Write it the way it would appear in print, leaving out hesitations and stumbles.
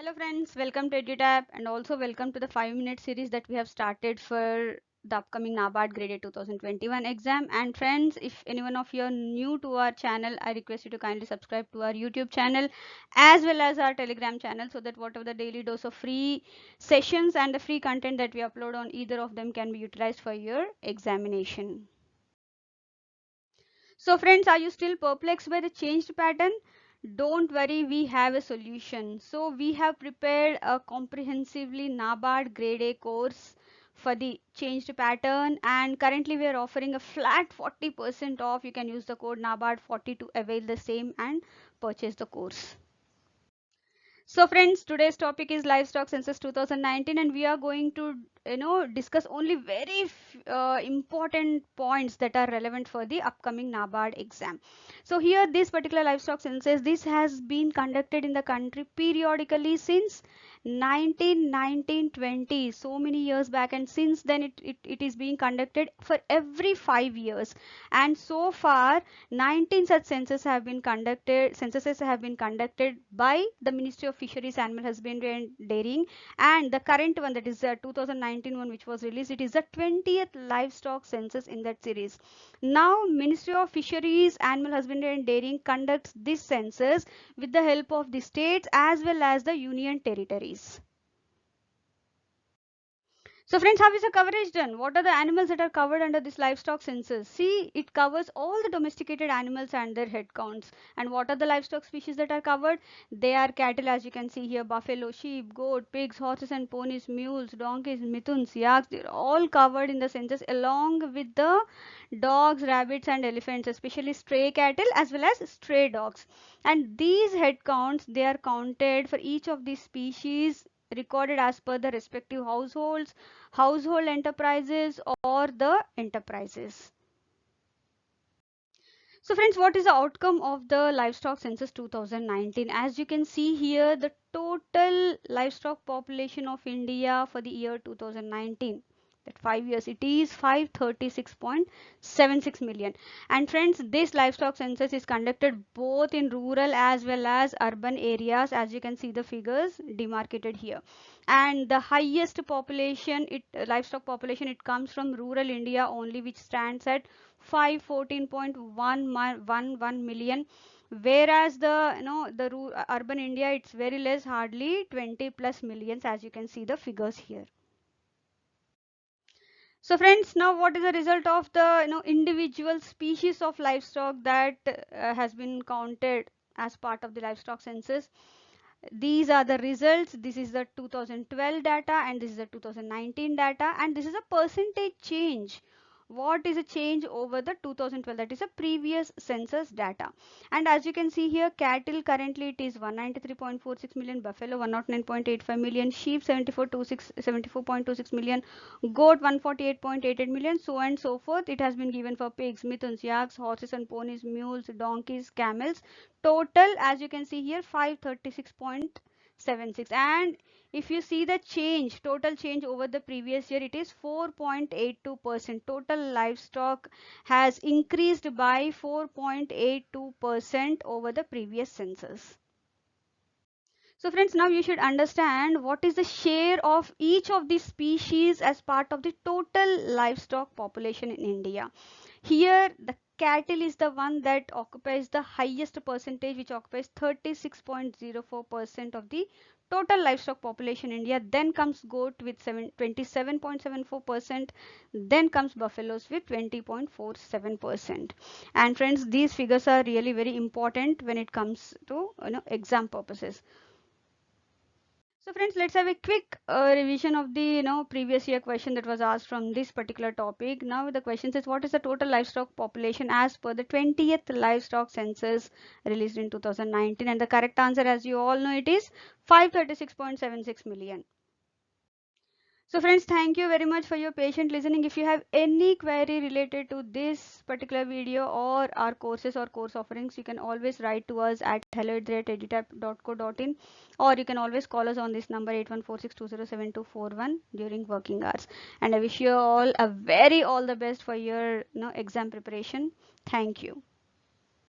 Hello friends, welcome to EduTap and also welcome to the 5-minute series that we have started for the upcoming NABARD Grade 2021 exam. And friends, if anyone of you are new to our channel, I request you to kindly subscribe to our YouTube channel as well as our Telegram channel so that whatever the daily dose of free sessions and the free content that we upload on either of them can be utilized for your examination. So friends, are you still perplexed by the changed pattern? Don't worry, we have a solution. So we have prepared a comprehensively NABARD Grade A course for the changed pattern, and currently we are offering a flat 40% off. You can use the code NABARD40 to avail the same and purchase the course. So friends, today's topic is livestock census 2019, and we are going to discuss only very important points that are relevant for the upcoming NABARD exam. So here, this particular livestock census, this has been conducted in the country periodically since 1920, so many years back, and since then it is being conducted for every 5 years. And so far 19 such censuses have been conducted by the Ministry of Fisheries, Animal Husbandry and Dairying, and the current one, that is the 2019 one which was released, it is the 20th livestock census in that series. Now Ministry of Fisheries, Animal Husbandry and Dairying conducts this census with the help of the states as well as the union territories. So friends, how is the coverage done? What are the animals that are covered under this livestock census? See, it covers all the domesticated animals and their head counts. And what are the livestock species that are covered? They are cattle, as you can see here: buffalo, sheep, goat, pigs, horses and ponies, mules, donkeys, mithun, yaks. They're all covered in the census along with the dogs, rabbits and elephants, especially stray cattle as well as stray dogs. And these head counts, they are counted for each of these species, recorded as per the respective households, household enterprises or the enterprises. So friends, what is the outcome of the livestock census 2019? As you can see here, the total livestock population of India for the year 2019, that 5 years, it is 536.76 million. And friends, this livestock census is conducted both in rural as well as urban areas, as you can see the figures demarcated here. And the highest population, livestock population, it comes from rural India only, which stands at 514.111 million, whereas the urban India, it's very less, hardly 20 plus millions, as you can see the figures here. So friends, now what is the result of the individual species of livestock that has been counted as part of the livestock census? These are the results. This is the 2012 data and this is the 2019 data, and this is a percentage change. What is a change over the 2012? That is a previous census data. And as you can see here, cattle currently it is 193.46 million, buffalo 109.85 million, sheep 74.26 million, goat 148.88 million, so and so forth. It has been given for pigs, mithuns, yaks, horses and ponies, mules, donkeys, camels. Total, as you can see here, 536.76. And if you see the change, total change over the previous year, it is 4.82%. Total livestock has increased by 4.82% over the previous census. So friends, now you should understand what is the share of each of these species as part of the total livestock population in India. Here the cattle is the one that occupies the highest percentage, which occupies 36.04% of the total livestock population in India. Then comes goat with 27.74%. Then comes buffaloes with 20.47%. And friends, these figures are really very important when it comes to exam purposes. So friends, let's have a quick revision of the previous year question that was asked from this particular topic. Now the question says, what is the total livestock population as per the 20th livestock census released in 2019? And the correct answer, as you all know, it is 536.76 million. So friends, thank you very much for your patient listening. If you have any query related to this particular video or our courses or course offerings, you can always write to us at hello@edutap.co.in, or you can always call us on this number 8146207241 during working hours. And I wish you all a very all the best for your exam preparation. Thank you.